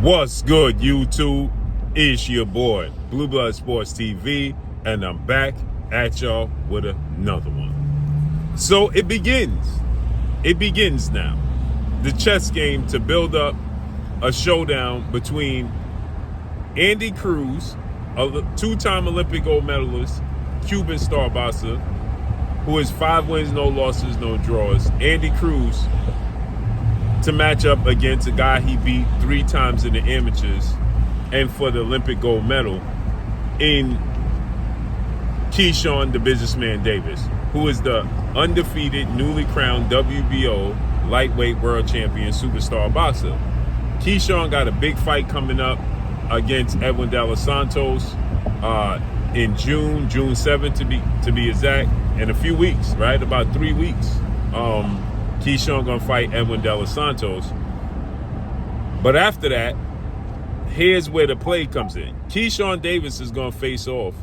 What's good, YouTube? It's your boy, Blue Blood Sports TV, and I'm back at y'all with another one. So it begins. It begins now. The chess game to build up a showdown between Andy Cruz, a two-time Olympic gold medalist, Cuban star boxer, who is 5 wins, no losses, no draws. Andy Cruz to match up against a guy he beat 3 times in the amateurs and for the Olympic gold medal in Keyshawn, the businessman Davis, who is the undefeated, newly crowned WBO lightweight world champion superstar boxer. Keyshawn got a big fight coming up against Edwin De Los Santos in June 7th to be exact, in a few weeks, right? About 3 weeks. Keyshawn gonna fight Edwin De Los Santos. But after that, here's where the play comes in. Keyshawn Davis is gonna face off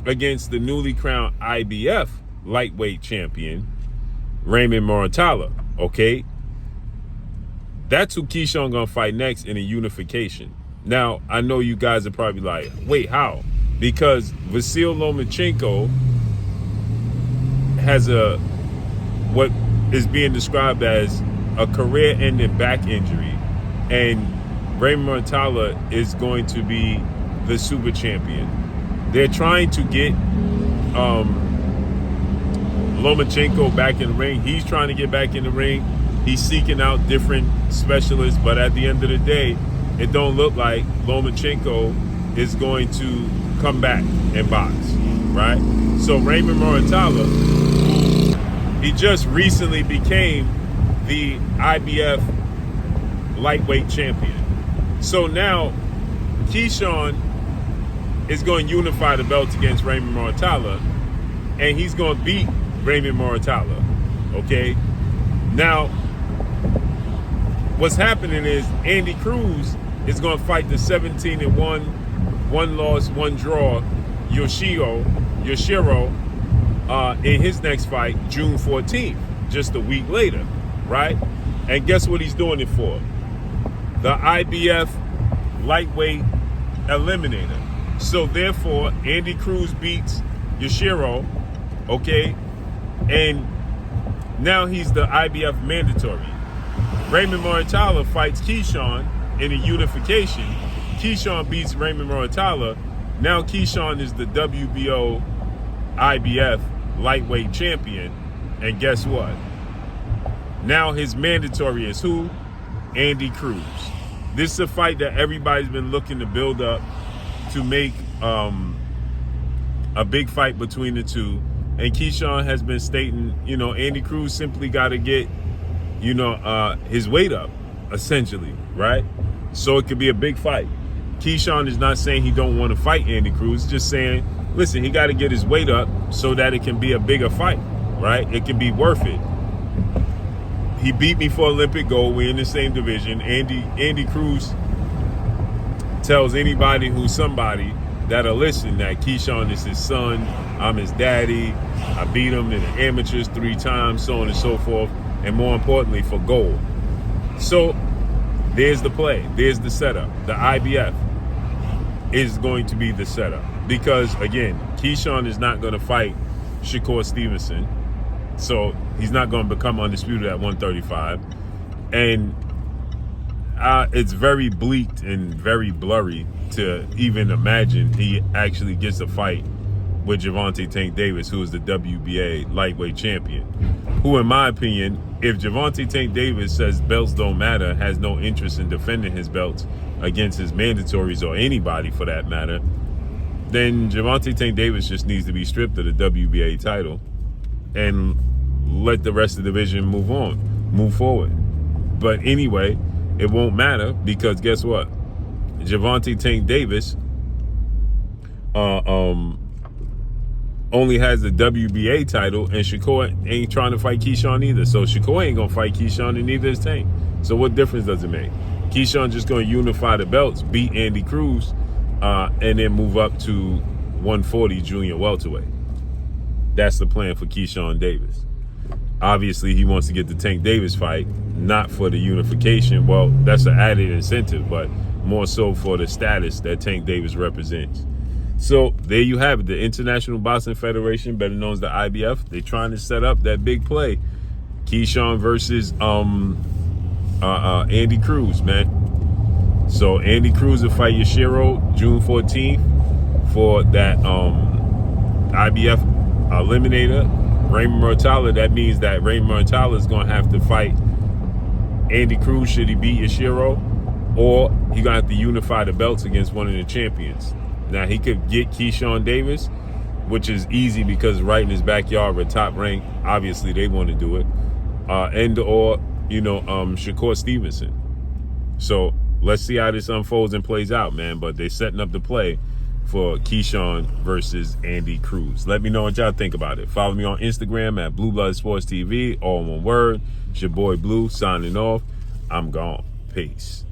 against the newly crowned IBF lightweight champion, Raymond Muratalla, okay? That's who Keyshawn gonna fight next in a unification. Now, I know you guys are probably like, wait, how? Because Vasyl Lomachenko has what is being described as a career-ending back injury, and Raymond Muratalla is going to be the super champion. They're trying to get Lomachenko back in the ring. He's trying to get back in the ring. He's seeking out different specialists, but at the end of the day, it don't look like Lomachenko is going to come back and box, right? So Raymond Muratalla, he just recently became the IBF lightweight champion. So now Keyshawn is going to unify the belts against Raymond Muratalla, and he's going to beat Raymond Muratalla, okay? Now, what's happening is Andy Cruz is going to fight the 17-1, 1 loss, 1 draw, Yoshiro, in his next fight, June 14th, just a week later, right? And guess what he's doing it for? The IBF lightweight eliminator. So therefore, Andy Cruz beats Yoshiro, okay? And now he's the IBF mandatory. Raymond Muratalla fights Keyshawn in a unification. Keyshawn beats Raymond Muratalla. Now Keyshawn is the WBO IBF lightweight champion, and guess what? Now his mandatory is who? Andy Cruz. This is a fight that everybody's been looking to build up to make a big fight between the two, and Keyshawn has been stating, Andy Cruz simply got to get, his weight up, essentially, right? So it could be a big fight. Keyshawn is not saying he don't want to fight Andy Cruz, just saying, listen, he got to get his weight up so that it can be a bigger fight, right? It can be worth it. He beat me for Olympic gold. We're in the same division. Andy Cruz tells anybody who's somebody that'll listen that Keyshawn is his son, I'm his daddy, I beat him in the amateurs 3 times, so on and so forth, and more importantly, for gold. So there's the play. There's the setup. The IBF is going to be the setup. Because, again, Keyshawn is not going to fight Shakur Stevenson. So he's not going to become undisputed at 135. And it's very bleak and very blurry to even imagine he actually gets a fight with Gervonta Tank Davis, who is the WBA lightweight champion. Who, in my opinion, if Gervonta Tank Davis says belts don't matter, has no interest in defending his belts against his mandatories or anybody for that matter, then Gervonta Tank Davis just needs to be stripped of the WBA title and let the rest of the division move forward. But anyway, it won't matter because guess what? Gervonta Tank Davis only has the WBA title, and Shakur ain't trying to fight Keyshawn either. So Shakur ain't gonna fight Keyshawn, and neither is Tank. So what difference does it make? Keyshawn just gonna unify the belts, beat Andy Cruz, and then move up to 140 junior welterweight. That's the plan for Keyshawn Davis. Obviously, he wants to get the Tank Davis fight, not for the unification. Well, that's an added incentive, but more so for the status that Tank Davis represents. So there you have it. The International Boxing Federation, better known as the IBF, they're trying to set up that big play. Keyshawn versus Andy Cruz, man. So Andy Cruz will fight Yashiro June 14th for that IBF eliminator. Raymond Murtala, that means that Raymond Murtala is going to have to fight Andy Cruz should he beat Yashiro, or he going to have to unify the belts against one of the champions. Now, he could get Keyshawn Davis, which is easy because right in his backyard with Top Rank. Obviously, they want to do it. And or, Shakur Stevenson. So let's see how this unfolds and plays out, man. But they're setting up the play for Keyshawn versus Andy Cruz. Let me know what y'all think about it. Follow me on Instagram at Blue Blood Sports TV, all one word. It's your boy Blue signing off. I'm gone. Peace.